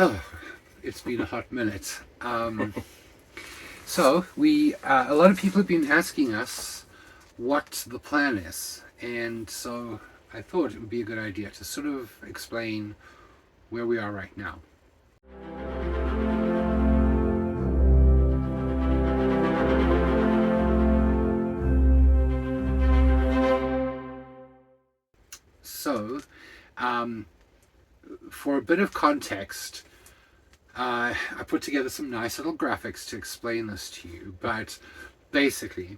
Oh, it's been a hot minute. So we, a lot of people have been asking us what the plan is, and so I thought it would be a good idea to sort of explain where we are right now. So, um, for a bit of context, I put together some nice little graphics to explain this to you. But basically,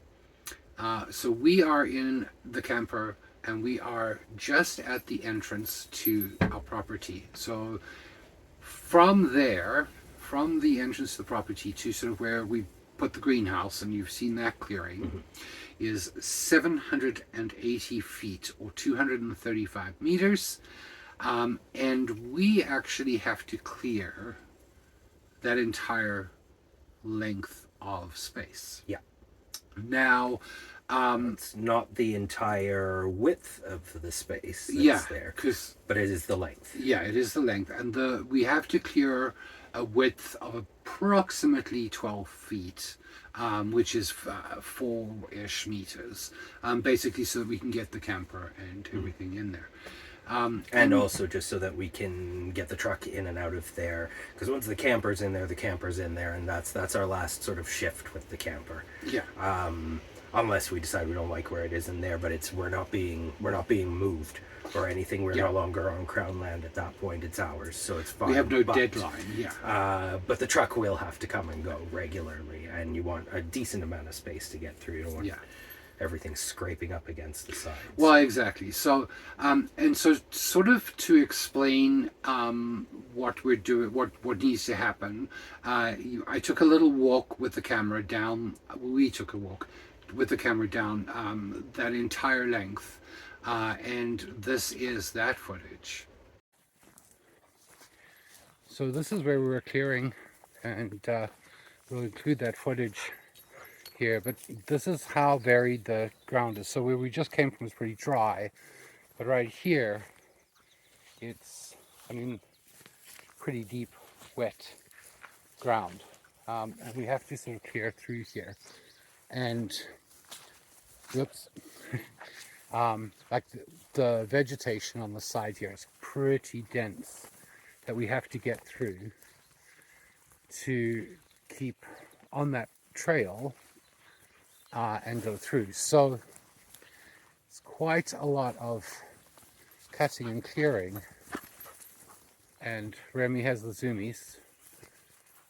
so we are in the camper and we are just at the entrance to our property. So from there, from the entrance to the property to sort of where we put the greenhouse, and you've seen that clearing, is 780 feet or 235 meters. And we actually have to clear that entire length of space. Yeah. Now, It's not the entire width of the space that's yeah, there, because but it is the length. yeah, it is the length, and the we have to clear a width of approximately 12 feet, which is 4-ish meters, basically, so that we can get the camper and everything in there. And also just so that we can get the truck in and out of there, because once the camper's in there, the camper's in there, and that's our last sort of shift with the camper. Yeah. Unless we decide we don't like where it is in there, but we're not being moved or anything. We're Yeah. no longer on Crown land at that point. It's ours, so it's fine. We have no But, deadline. Yeah. but the truck will have to come and go regularly, and you want a decent amount of space to get through. You don't want Yeah. everything scraping up against the sides. Well, exactly. So, and so, sort of to explain what we're doing, what needs to happen. I took a little walk with the camera down. We took a walk with the camera down that entire length, and this is that footage. So this is where we were clearing, and we'll include that footage here. But this is how varied the ground is. So where we just came from is pretty dry, but right here, it's, I mean, pretty deep, wet ground. And we have to sort of clear through here. And, whoops, like the vegetation on the side here is pretty dense that we have to get through to keep on that trail and go through. So it's quite a lot of cutting and clearing. And Remy has the zoomies.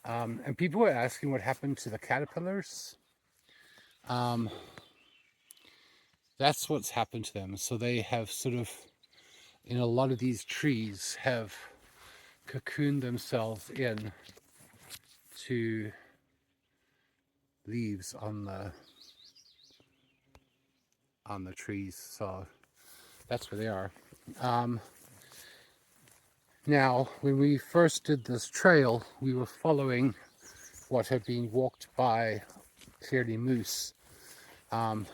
And people were asking what happened to the caterpillars. That's what's happened to them. So they have sort of, in a lot of these trees, have cocooned themselves in to leaves on the trees. So that's where they are. Now, when we first did this trail, we were following what had been walked by clearly moose, and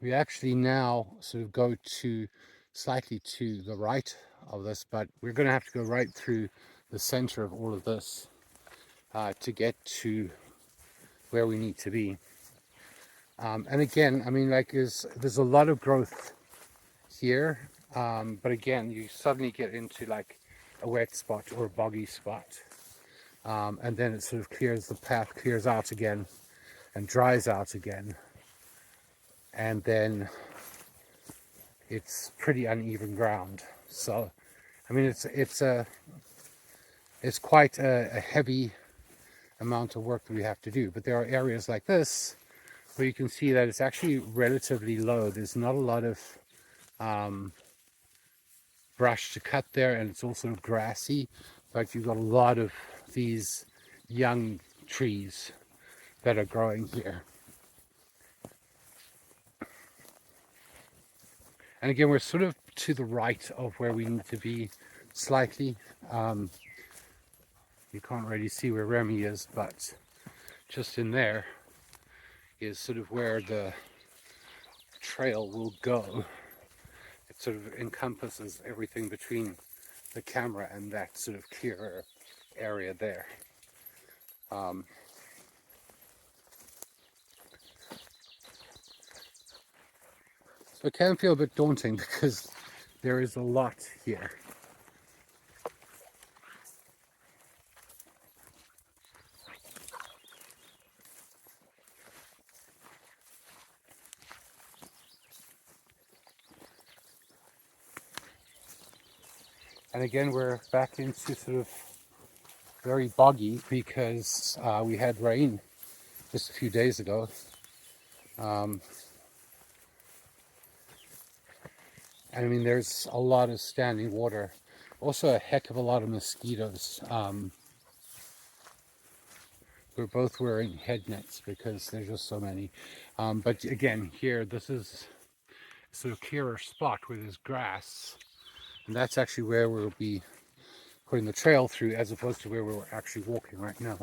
we actually now sort of go to slightly to the right of this, but we're going to have to go right through the center of all of this to get to where we need to be. And again, I mean, like there's a lot of growth here, but again, you suddenly get into like a wet spot or a boggy spot, and then it sort of clears, the path clears out again and dries out again, and then it's pretty uneven ground. So I mean, it's quite a heavy amount of work that we have to do, but there are areas like this where you can see that it's actually relatively low. There's not a lot of brush to cut there, and it's also grassy, but you've got a lot of these young trees that are growing here. And again, we're sort of to the right of where we need to be slightly. You can't really see where Remy is, but just in there is sort of where the trail will go. It sort of encompasses everything between the camera and that sort of clearer area there. So it can feel a bit daunting because there is a lot here. And again, we're back into sort of very boggy because we had rain just a few days ago. And I mean, there's a lot of standing water. Also a heck of a lot of mosquitoes. We're both wearing head nets because there's just so many. But again, here, this is a sort of clearer spot where there's grass. And that's actually where we'll be putting the trail through, as opposed to where we're actually walking right now.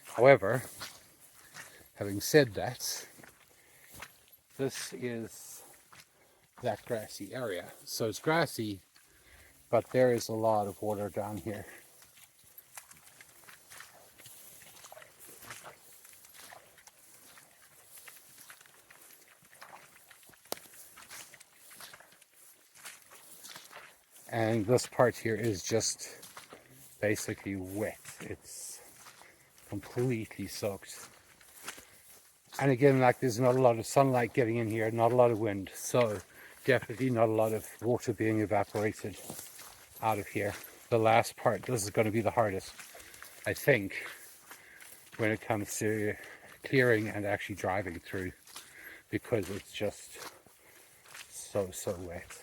However, having said that, this is that grassy area. So it's grassy, but there is a lot of water down here. And this part here is just basically wet. It's completely soaked. And again, like, there's not a lot of sunlight getting in here, not a lot of wind, so definitely not a lot of water being evaporated out of here. The last part, this is going to be the hardest, I think, when it comes to clearing and actually driving through, because it's just so wet.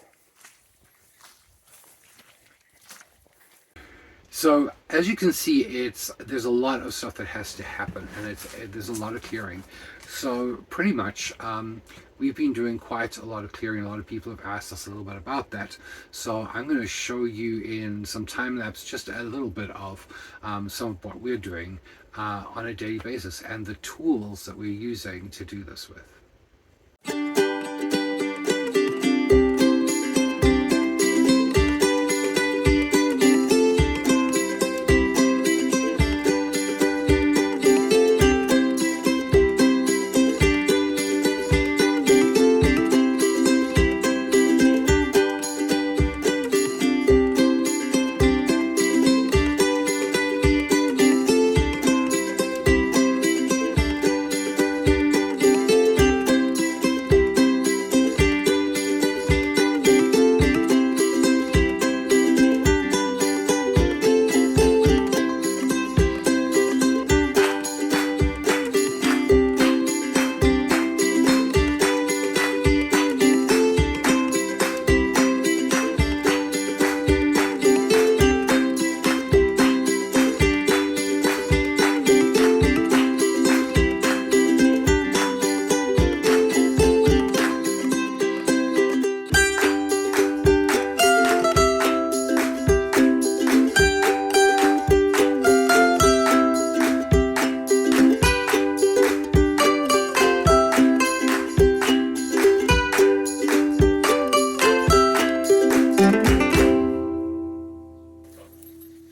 So as you can see, there's a lot of stuff that has to happen, and there's a lot of clearing. So pretty much we've been doing quite a lot of clearing. A lot of people have asked us a little bit about that. So I'm going to show you in some time lapse just a little bit of some of what we're doing on a daily basis and the tools that we're using to do this with.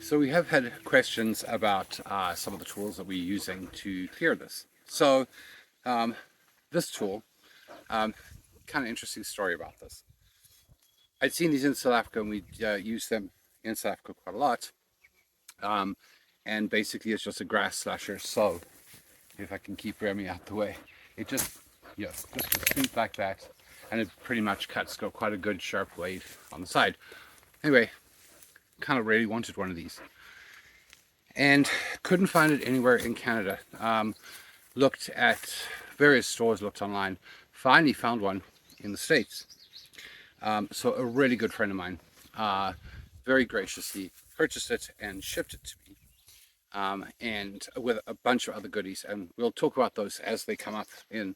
So we have had questions about some of the tools that we're using to clear this. So this tool, kind of interesting story about this. I'd seen these in South Africa, and we use them in South Africa quite a lot. And basically it's just a grass slasher. So if I can keep Remy out the way, it just a sweep like that, and it pretty much cuts, got quite a good sharp blade on the side. Anyway, kind of really wanted one of these and couldn't find it anywhere in Canada. Looked at various stores, looked online, finally found one in the States. So a really good friend of mine very graciously purchased it and shipped it to me, and with a bunch of other goodies, and we'll talk about those as they come up in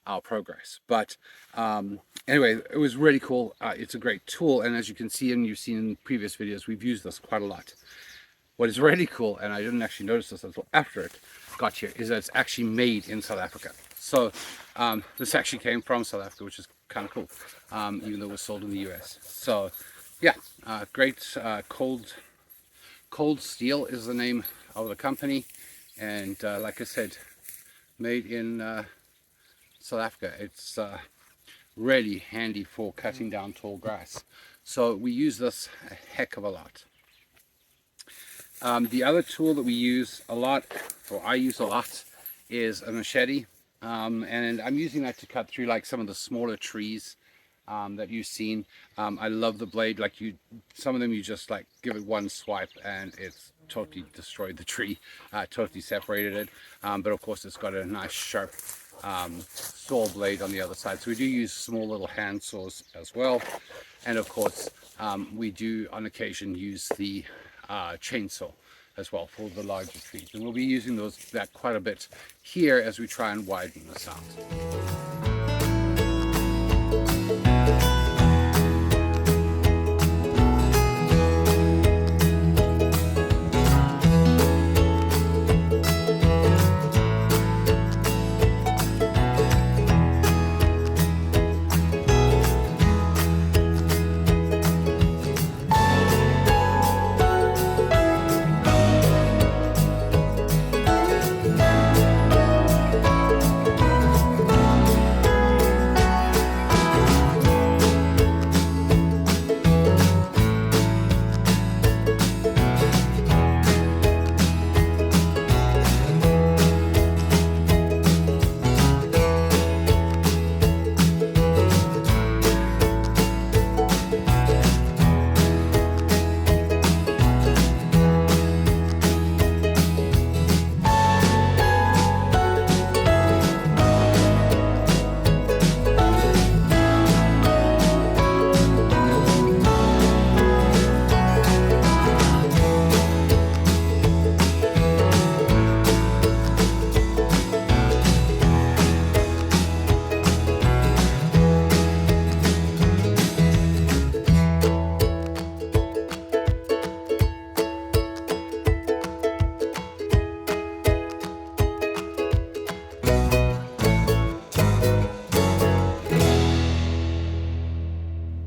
our progress. But anyway, it was really cool. It's a great tool, and as you can see, and you've seen in previous videos, we've used this quite a lot. What is really cool, and I didn't actually notice this until after it got here, is that it's actually made in South Africa. So this actually came from South Africa, which is kind of cool, even though it was sold in the US. So yeah, great. Cold Steel is the name of the company, and like I said, made in South Africa. It's really handy for cutting down tall grass. So we use this a heck of a lot. The other tool that we use a lot, or I use a lot, is a machete. And I'm using that to cut through like some of the smaller trees that you've seen. I love the blade. Like some of them you just like give it one swipe and it's totally destroyed the tree, totally separated it. But of course it's got a nice sharp saw blade on the other side. So we do use small little hand saws as well. And of course we do on occasion use the chainsaw as well for the larger trees, and we'll be using that quite a bit here as we try and widen this out.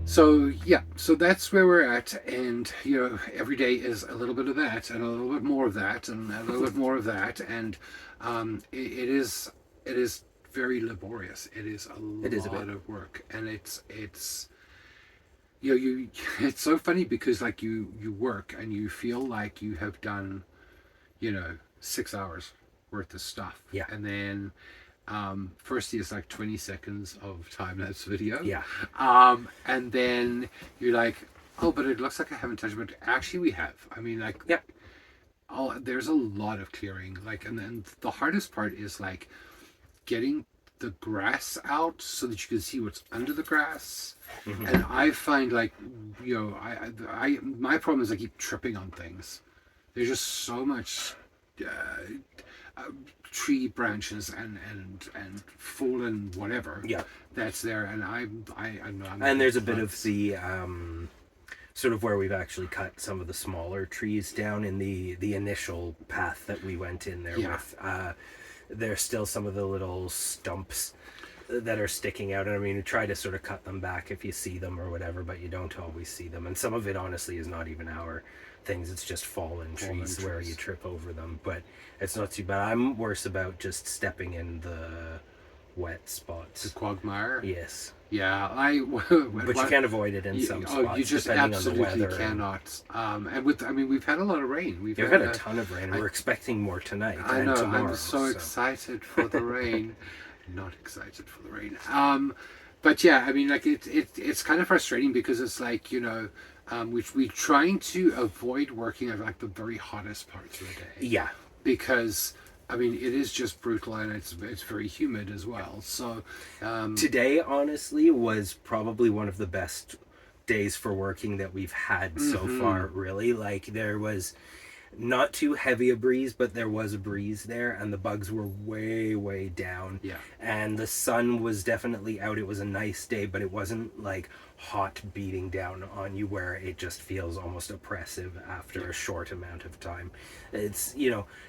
So yeah, so that's where we're at, and you know, every day is a little bit of that, and a little bit more of that, and a little bit more of that, and it is very laborious. It is a lot of work, and it's you know, it's so funny because like you work and you feel like you have done, you know, 6 hours worth of stuff, yeah, and then firstly it's like 20 seconds of time-lapse video, yeah, and then you're like, oh, but it looks like I haven't touched it. But actually we have. I mean, like, yeah, there's a lot of clearing, like, and then the hardest part is like getting the grass out so that you can see what's under the grass. Mm-hmm. And I find, like, you know, I my problem is I keep tripping on things. There's just so much tree branches and fallen whatever, yeah, that's there, and I'm and there's a bit of the sort of where we've actually cut some of the smaller trees down in the initial path that we went in there, yeah, with. There's still some of the little stumps that are sticking out, and I mean, you try to sort of cut them back if you see them or whatever, but you don't always see them, and some of it honestly is not even our things, it's just fallen trees where you trip over them, but it's not too bad. I'm worse about just stepping in the wet spots. The quagmire? Yes. Yeah, but you can't avoid it in some spots. Oh, you just absolutely cannot. And with, I mean, we've had a lot of rain. We've had a ton of rain. We're expecting more tonight. I know. Tomorrow, I'm so excited for the rain. Not excited for the rain. But yeah, I mean, like it's kind of frustrating because it's like, you know, we're trying to avoid working at like the very hottest parts of the day. Yeah. Because I mean, it is just brutal, and it's very humid as well. So today, honestly, was probably one of the best days for working that we've had so far. Really, like, there was not too heavy a breeze, but there was a breeze there, and the bugs were way down. Yeah. And the sun was definitely out. It was a nice day, but it wasn't like hot beating down on you where it just feels almost oppressive after a short amount of time. It's,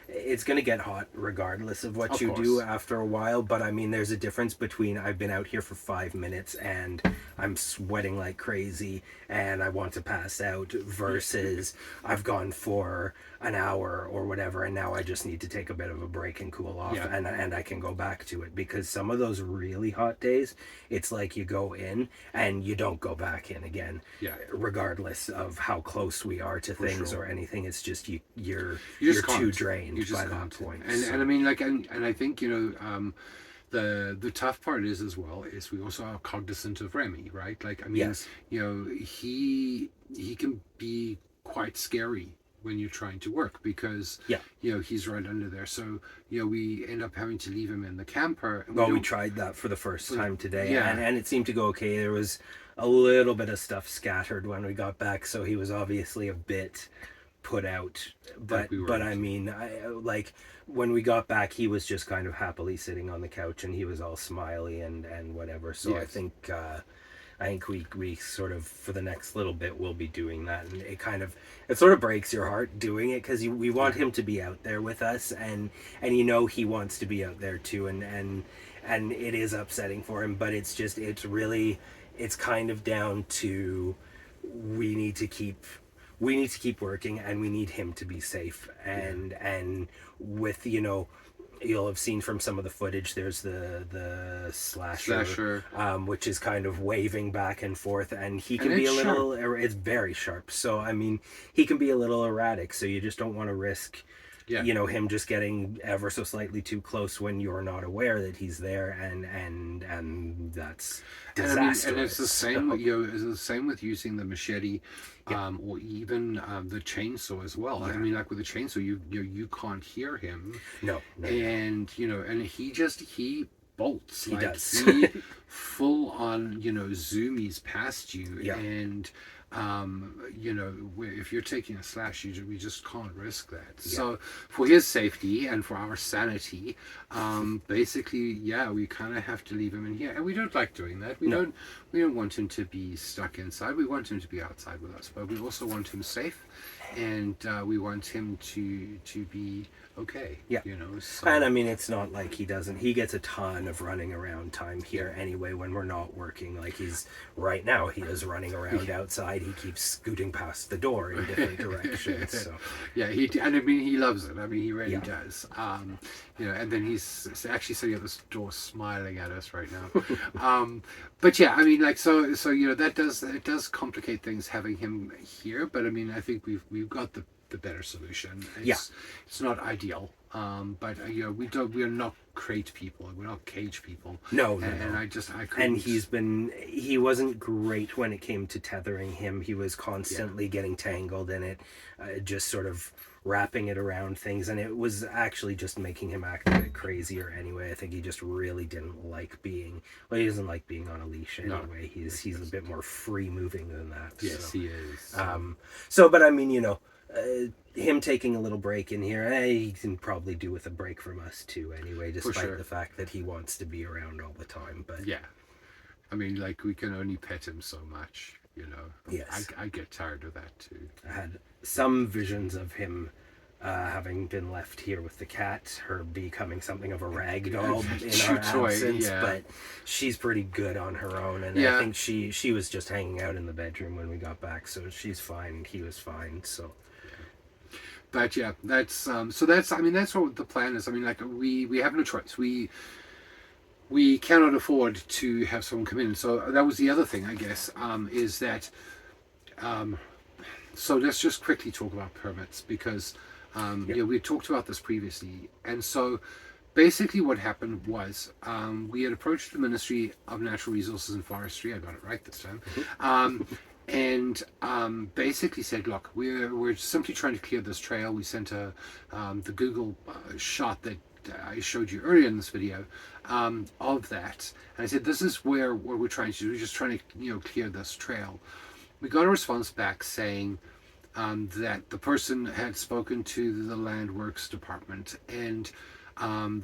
it's going to get hot regardless of what Of you course. do after a while, but I mean, there's a difference between I've been out here for 5 minutes and I'm sweating like crazy and I want to pass out versus I've gone for an hour or whatever and now I just need to take a bit of a break and cool off, Yeah. and I can go back to it, because some of those really hot days, it's like you go in and you don't go back in again. Yeah. Regardless of how close we are to things sure. or anything, it's just you're You just too can't. drained You just by can't. that point. And I mean, like, and I think, the tough part is as well is we also are cognizant of Remy, right? Like, I mean, Yes. he can be quite scary when you're trying to work because Yeah. he's right under there. So we end up having to leave him in the camper. And Well, we don't- tried that for the first time today, Yeah. and it seemed to go okay. There was a little bit of stuff scattered when we got back, so he was obviously a bit put out. But we but weren't. I mean, like when we got back, he was just kind of happily sitting on the couch, and he was all smiley and whatever. So Yes. I think we sort of, for the next little bit, will be doing that, and it sort of breaks your heart doing it, because we want him to be out there with us, and he wants to be out there too, and it is upsetting for him, but it's kind of down to we need to keep working, and we need him to be safe, and with you'll have seen from some of the footage, there's the slasher. Which is kind of waving back and forth, and he can And be a it's little it's very sharp, so I mean, he can be a little erratic, so you just don't want to risk him just getting ever so slightly too close when you're not aware that he's there, and that's disastrous. And it's the same. It's the same with using the machete, or even the chainsaw as well. I mean, like with the chainsaw, you can't hear him. No. And and he bolts. He like, does. He full on zoomies past you, Yeah. and if you're taking a slash, we just can't risk that. So for his safety and for our sanity, basically, we kind of have to leave him in here, and we don't like doing that. We don't want him to be stuck inside. We want him to be outside with us, but we also want him safe, and we want him to be okay. Yeah. So. And I mean, it's not like he gets a ton of running around time here anyway when we're not working. Like right now he is running around outside. He keeps scooting past the door in different directions. So and I mean, he loves it. I mean, he really does. And then he's actually sitting at this door smiling at us right now. But I mean, like, so it does complicate things having him here, but I mean, I think we've got the better solution. It's not ideal, but we are not crate people. We're not cage people. No. And I couldn't. And he wasn't great when it came to tethering him. He was constantly getting tangled in it, just sort of wrapping it around things, and it was actually just making him act a bit crazier anyway. I think he just really didn't like being he doesn't like being on a leash anyway. No. He's a bit more free moving than that. Yes, he is. But I mean, him taking a little break in here, he can probably do with a break from us too anyway, despite the fact that he wants to be around all the time. But I mean, like, we can only pet him so much, Yes. I get tired of that too. I had some visions of him having been left here with the cat, her becoming something of a rag doll in our absence, but she's pretty good on her own, and I think she was just hanging out in the bedroom when we got back, so she's fine. He was fine, so. But that's I mean, that's what the plan is. I mean, like, we have no choice. We cannot afford to have someone come in. So that was the other thing, I guess, is that. So let's just quickly talk about permits, because we talked about this previously, and so basically what happened was we had approached the Ministry of Natural Resources and Forestry. I got it right this time. And basically said, look, we're simply trying to clear this trail. We sent the Google shot that I showed you earlier in this video of that, and I said, this is what we're trying to do. We're just trying to clear this trail. We got a response back saying that the person had spoken to the Land Works Department, and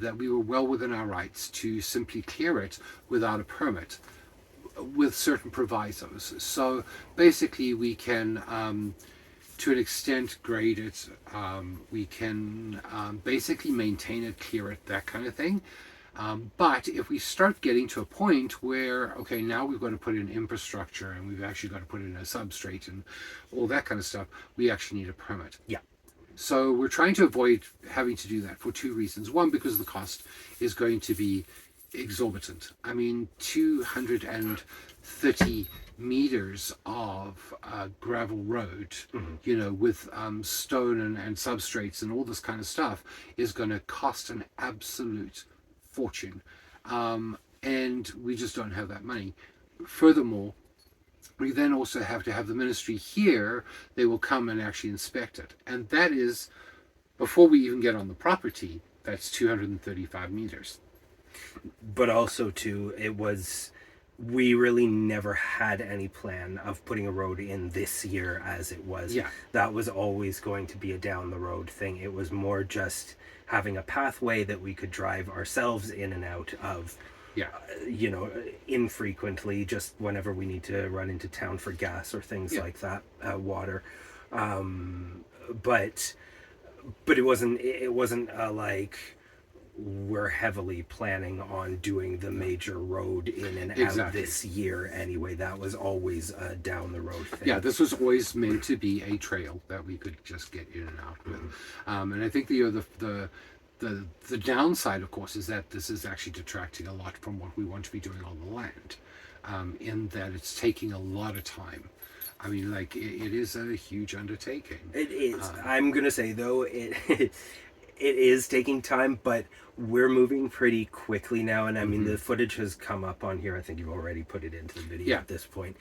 that we were well within our rights to simply clear it without a permit. with certain provisos. So basically we can, to an extent, grade it. We can basically maintain it, clear it, that kind of thing. But if we start getting to a point where, okay, now we've got to put in infrastructure and we've actually got to put in a substrate and all that kind of stuff, we actually need a permit. Yeah. So we're trying to avoid having to do that for two reasons. One, because the cost is going to be exorbitant. I mean, 230 meters of gravel road, you know, with stone and substrates and all this kind of stuff is going to cost an absolute fortune. And we just don't have that money. Furthermore, we then also have to have the ministry here. They will come and actually inspect it. And that is, before we even get on the property, that's 235 meters. But also too, we really never had any plan of putting a road in this year as it was. Yeah. That was always going to be a down the road thing. It was more just having a pathway that we could drive ourselves in and out of. Yeah. You know, infrequently, just whenever we need to run into town for gas or things like that, water. But it wasn't like we're heavily planning on doing the major road in and out this year anyway. That was always a down the road thing. Yeah, this was always meant to be a trail that we could just get in and out with. And I think the downside, of course, is that this is actually detracting a lot from what we want to be doing on the land, in that it's taking a lot of time. I mean, like, it is a huge undertaking. It is. I'm going to say, though, it is taking time, but we're moving pretty quickly now. And I mean, the footage has come up on here. I think you've already put it into the video at this point.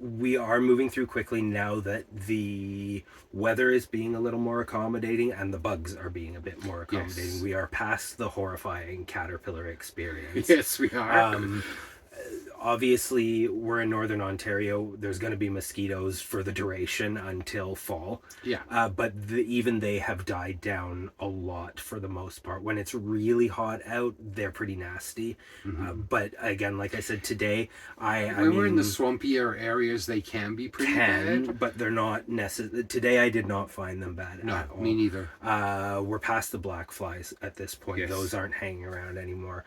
We are moving through quickly now that the weather is being a little more accommodating and the bugs are being a bit more accommodating. Yes. We are past the horrifying caterpillar experience. Yes, we are. Obviously, we're in Northern Ontario. There's going to be mosquitoes for the duration until fall. Yeah. But even they have died down a lot for the most part. When it's really hot out, they're pretty nasty. But again, like I said, today, when we're in the swampier areas, they can be pretty bad. But they're not necessary. Today, I did not find them bad at all. Me neither. We're past the black flies at this point. Yes. Those aren't hanging around anymore.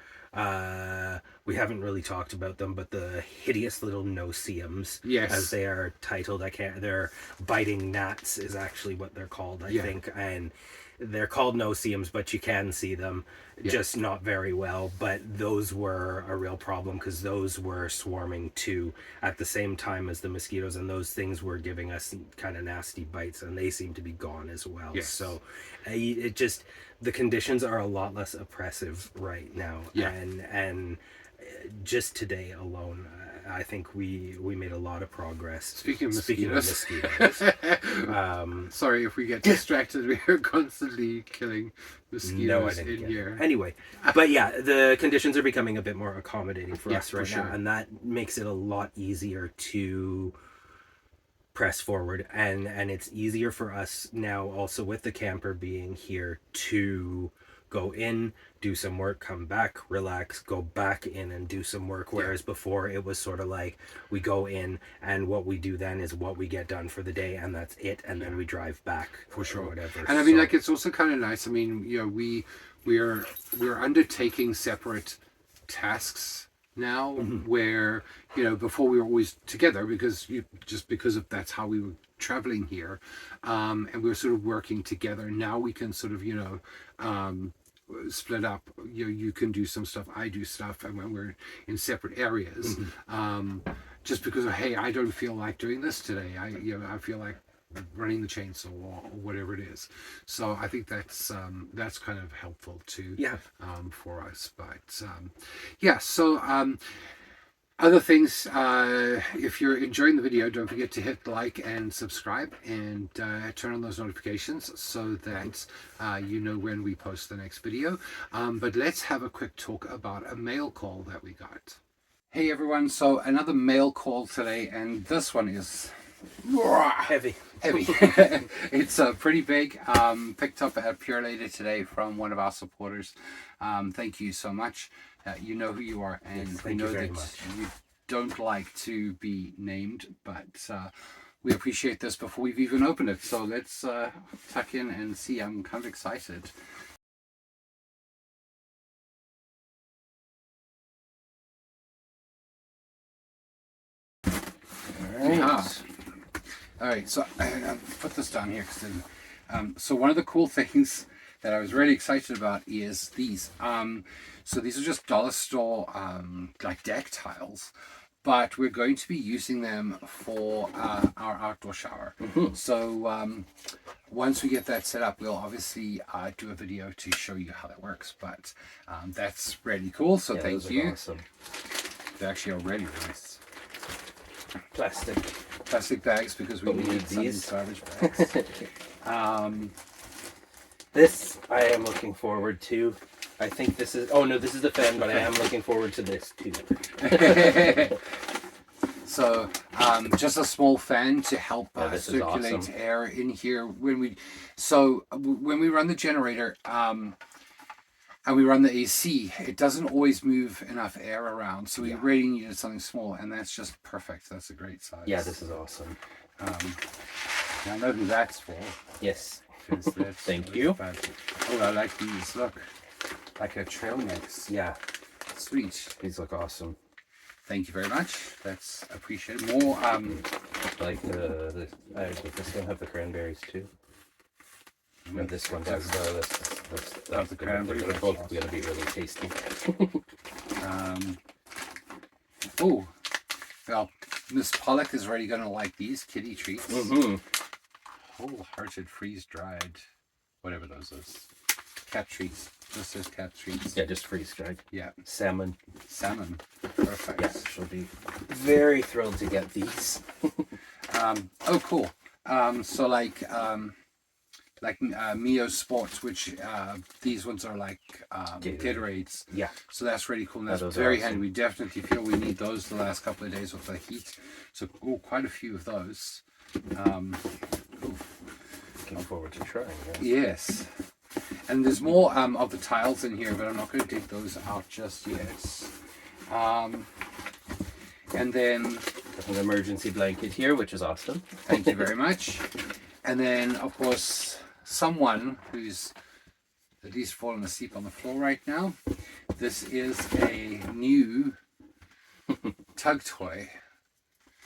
We haven't really talked about them, but the hideous little no-see-ums, as they are titled, they're biting gnats is actually what they're called, I think, and they're called no-see-ums, but you can see them, just not very well. But those were a real problem because those were swarming too at the same time as the mosquitoes, and those things were giving us kind of nasty bites, and they seem to be gone as well. So it just, the conditions are a lot less oppressive right now. And just today alone, I think we made a lot of progress. Speaking of mosquitoes. Sorry if we get distracted. We are constantly killing mosquitoes in here. Anyway, but yeah, the conditions are becoming a bit more accommodating for us right now, and that makes it a lot easier to press forward, and it's easier for us now also with the camper being here to go in, do some work, come back, relax, go back in and do some work. Whereas before it was sort of like we go in and what we do then is what we get done for the day and that's it. And then we drive back for sure. Or whatever. And I mean, like, it's also kind of nice. I mean, you know, we're undertaking separate tasks now where, you know, before we were always together because of that's how we were traveling here. And we were sort of working together. Now we can sort of, you know, split up. You know, you can do some stuff, I do stuff, and when we're in separate areas, just because of, hey, I don't feel like doing this today. I feel like running the chainsaw or whatever it is. So I think that's kind of helpful too. For us. But so other things, if you're enjoying the video, don't forget to hit like and subscribe and turn on those notifications so that you know when we post the next video. But let's have a quick talk about a mail call that we got. Hey everyone, so another mail call today, and this one is heavy. It's pretty big. Picked up at Pure Later today from one of our supporters. Thank you so much. You know who you are, and Yes, we thank you know very that much. you don't like to be named, but we appreciate this before we've even opened it. So let's tuck in and see. I'm kind of excited. Right. All right, so I'll put this down here because so one of the cool things that I was really excited about is these. So these are just dollar store like deck tiles, but we're going to be using them for our outdoor shower. So once we get that set up, we'll obviously do a video to show you how that works. But that's really cool. So Yeah, thank those are you. awesome. They're actually already nice. Plastic Bags because we But we need need some these. garbage bags. This I am looking forward to. I think this is. Oh no, this is the fan, but I am looking forward to this too. So just a small fan to help this is circulate awesome. air in here when we run the generator and we run the AC, it doesn't always move enough air around, so we really needed something small, and that's just perfect. That's a great size. Yeah, this is awesome. I know who that's for. Yes. Thank you. Oh, I like these. Look, like a trail mix. Yeah, Sweet. these look awesome. Thank you very much. That's appreciated. More Like does this one have the cranberries too? No, this one does. That's the cranberry. They're both going to be really tasty. Oh, well, Miss Pollock is already going to like these kitty treats. Wholehearted freeze dried, whatever those is. Cat treats. This is cat treats. Yeah, just freeze dried. Yeah. Salmon. Perfect. Yeah, she'll be very thrilled to get these. Oh, cool. So like Mio Sports, which these ones are like Gatorades. Yeah. So that's really cool. And that's those very are awesome. handy. We definitely feel we need those the last couple of days with the heat. So quite a few of those. Looking forward to trying. Yes. And there's more of the tiles in here, but I'm not going to dig those out just yet. And then an emergency blanket here, which is awesome. Thank you very much. And then, of course, someone who's at least fallen asleep on the floor right now. This is a new tug toy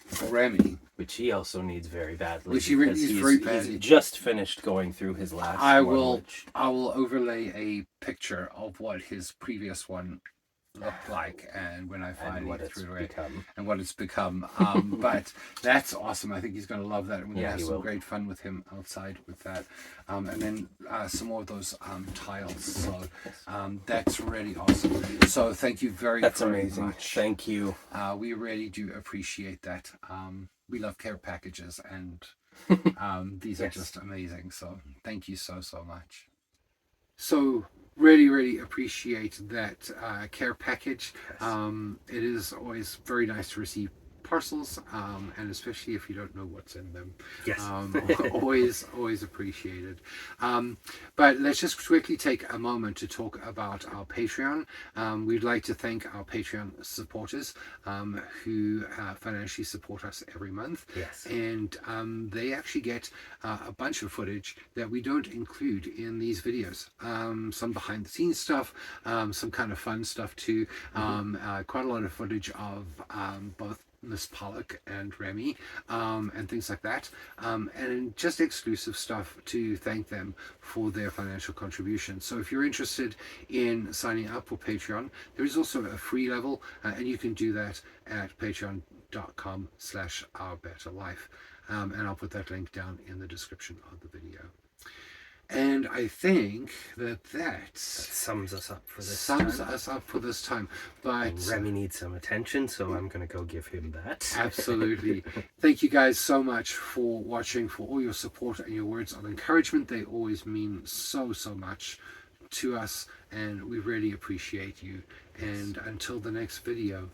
for Remy. Which he also needs very badly. Which he really because needs very badly. He's just finished going through his last I one, will which- overlay a picture of what his previous one looked like, and when I finally threw it away, and what it's become. But that's awesome. I think he's going to love that. We're going to have some great fun with him outside with that. And then some more of those tiles. So that's really awesome. So thank you very amazing. much. Thank you. We really do appreciate that. We love care packages, and these are just amazing. So thank you so much. So really appreciate that care package. It is always very nice to receive parcels, and especially if you don't know what's in them. Yes. Always appreciated. But let's just quickly take a moment to talk about our Patreon. We'd like to thank our Patreon supporters who financially support us every month. Yes. And they actually get a bunch of footage that we don't include in these videos. Some behind the scenes stuff, some kind of fun stuff too. Quite a lot of footage of both Miss Pollock and Remy, and things like that, and just exclusive stuff to thank them for their financial contribution. So if you're interested in signing up for Patreon, there is also a free level, and you can do that at patreon.com/ourbetterlife, and I'll put that link down in the description of the video. And I think that sums us up for this time. But and Remy needs some attention, so I'm going to go give him that. Absolutely. Thank you guys so much for watching, for all your support and your words of encouragement. They always mean so much to us, and we really appreciate you. And until the next video.